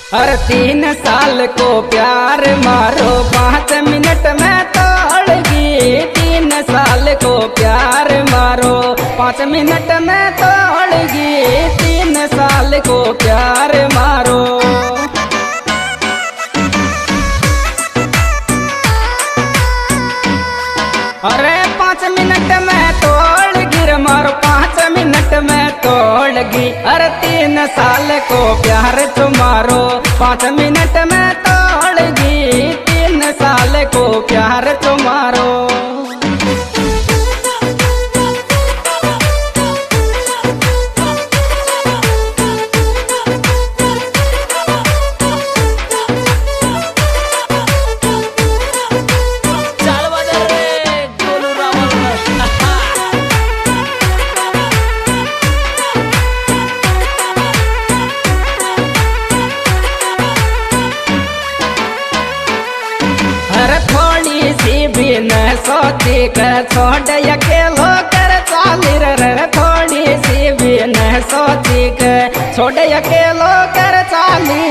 हर 3 साल को प्यार मारो 5 मिनट में तोड़गी। 3 साल को प्यार मारो 5 मिनट में तोड़गी। 3 साल को प्यार मारो। अरे 5 मिनट में तोड़गी रे मारो 5 मिनट में तोड़गी। अरे 3 साल को प्यार तुम्हारो 5 मिनट में तोड़गी। 3 साल को प्यार तुम्हारो। न सोची के छोड़ अकेलो कर चाली रे। थोड़ी सी भी न सोची के छोड़ अकेलो कर चाली।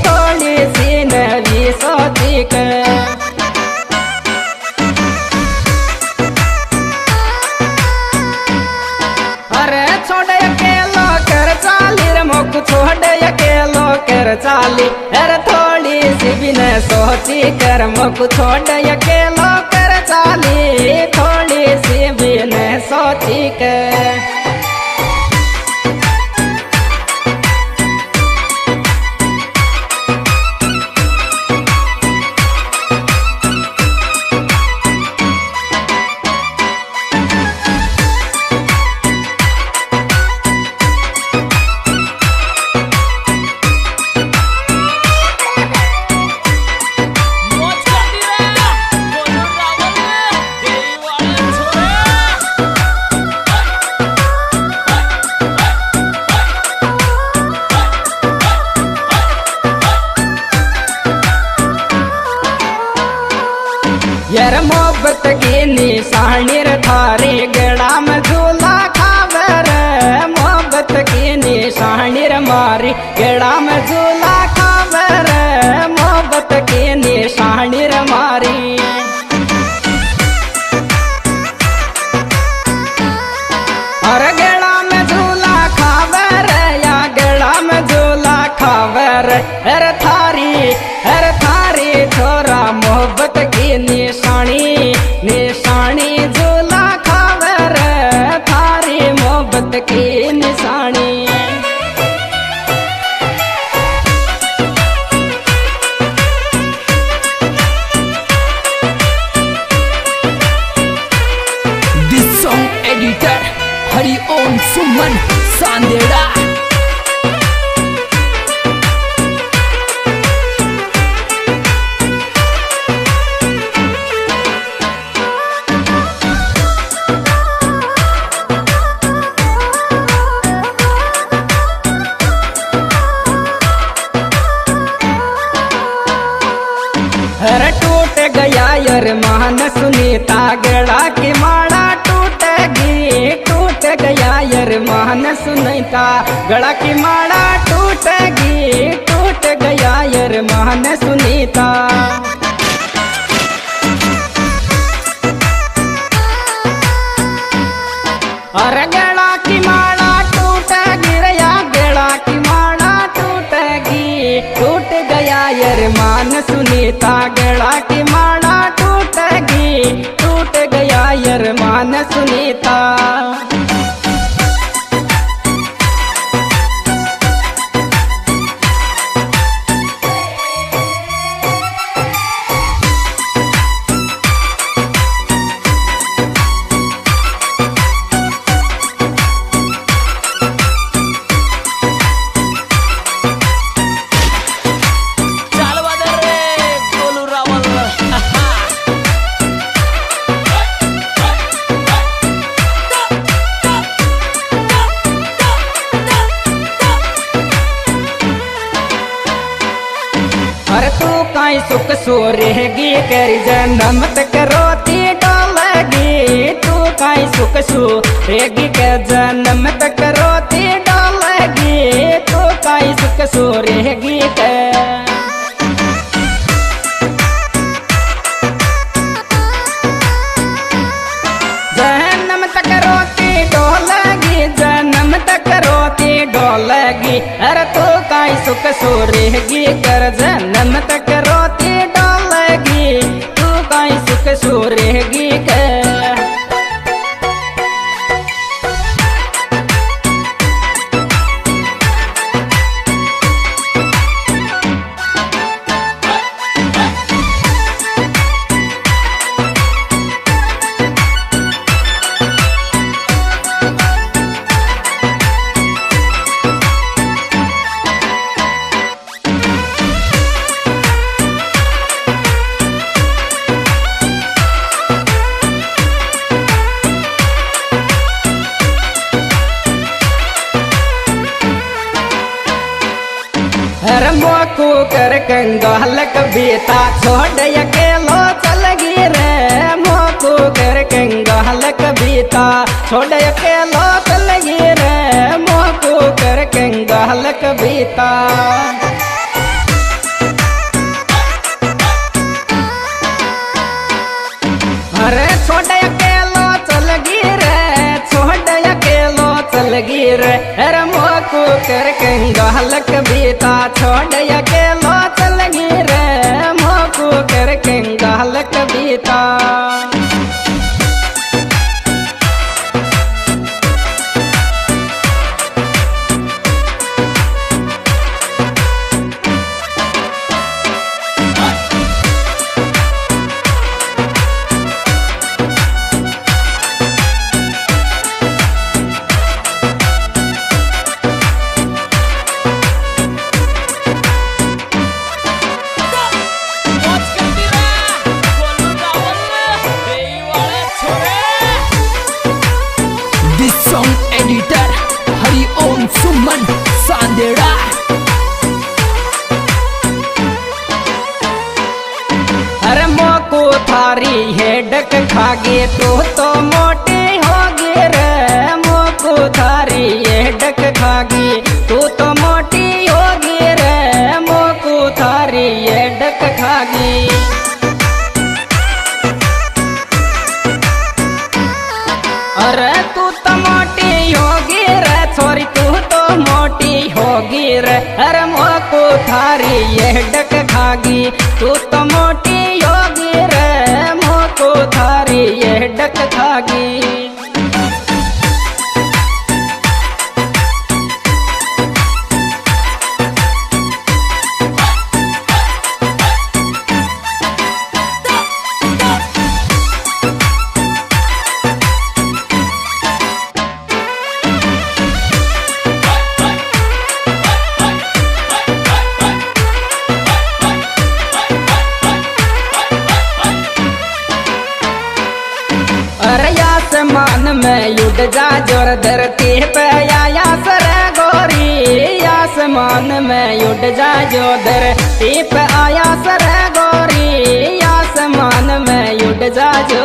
थोड़ी सी न भी सोची के अरे छोड़ अकेलो कर चाली रे मोक छोड़ अकेलो कर चाली। अरे थोड़ी सी भी न सोची कर मोक छोड़ अकेलो चाली। थोड़ी सी भी न सोची के यार मोहब्बत की निशानी रे थारी गड़ा में झूला खावर। मोहब्बत की निशानी रे मारी गड़ा में झूला खावर। मोहब्बत की निशानी रे मारी और गड़ा में झूला खावर या गड़ा में झूला खावर। अरे थारी छोरा मोहब्बत की निशानी झूला खावर। थारी मोहब्बत की निशानी दिस सॉन्ग एडिटर हरिओम सुमन सांदेड़ा। अरे टूट गया यार मान सुनीता गड़ा की माला टूटेगी। टूट गया यार मान सुनीता गड़ा की माला टूटेगी। टूट गया यार मान सुनीता अरे गड़ा की माला टूटेगी रे या गड़ा की माला टूटेगी। टूट गया यार मान सुनीता गड़ा की माला टूटेगी। टूट गया यार मान सुनीता। अरे तू काई सुख सोरेगी करी जन्म तक रोती डोलेगी। तू काई सुख सोरेगी के जन्म तक रोती डोलेगी। तू काई सुख सोरेगी के सूरेगी कर जन्म तक रोती डालेगी तू काई सुख सूरेगी कर। मोकू कर कंगालक बीता छोड़ अकेलो चल गिरे मोकू कर कंगालक बीता छोड़ अकेलो चल गिरे मोकू कर कंगालक बीता। अरे छोड़ अकेलो चल गिरे छोड़ अकेलो चल गिरे अरे मोकू कर कंगालक बीता छोड़ अकेलो चल गिरे मोकू कर कंगालक बीता। एडिटर हरिओम सुमन सांदेड़ा। अरे मोकू थारी हेडक खागे तो मोटी होगी रे मोकू थारी हेडक खागी तू तो मोटी होगी रे मोकू थारी हेडक खागी। अरे तू तो मोटी होगी रे छोरी तू तो मोटी होगी रे अरे मोकू थारी ये डक खागी तू तो मोटी होगी रे मोकू थारी ये डक खागी। आसमान में उड़ जा जोर धरती पे आया सर गोरी आसमान में उड़ जा जो धरती पे आया सर गोरी आसमान में उड़ जा जो।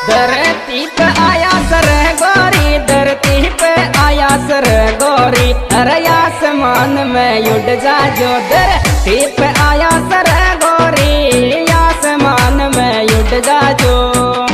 धरती पे आया सर गोरी धरती पे आया सर गोरी अरे आसमान में उड़ जा जो धरती पे आया सर गोरी आसमान में उड़ जा जो।